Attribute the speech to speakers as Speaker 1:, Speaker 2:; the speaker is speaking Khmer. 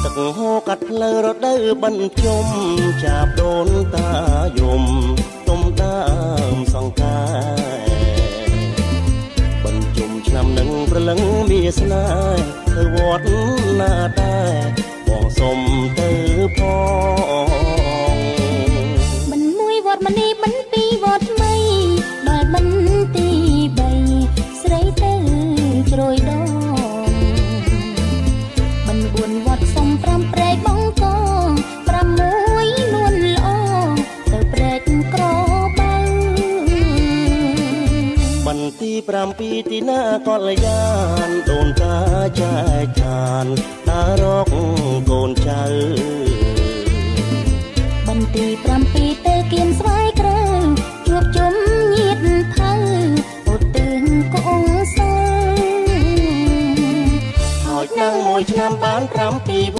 Speaker 1: ទឹកហូរកាត់ផ្លូវរដូវបញ្ជុំចាប់ដូនតាយំទុំដើមសង្កាបញ្ជុំឆ្នាំនឹងប្រលឹងមានស្នេហ៍ទៅវត្តណាដែរបងសុំទៅផង
Speaker 2: មិនមួយវត្តមនីមិនពីរវត្តថ្មីដល់មិនទី3ស្រីទៅជ្រោយដងមិន4វត្តសុំ5ព្រែកបងកង6នួនល្អទៅព្រែកក្របៅ
Speaker 1: បន្ទី7ទីណាកលយានដូនតាចែកឋានតារកកូនចៅ
Speaker 2: បន្ទី7ទៅគៀនស្វាយក្រៅជួបជុំញាតិថៅឧទ្ទិសកូនសើហើយ
Speaker 1: នឹងមួយឆ្នាំបាន7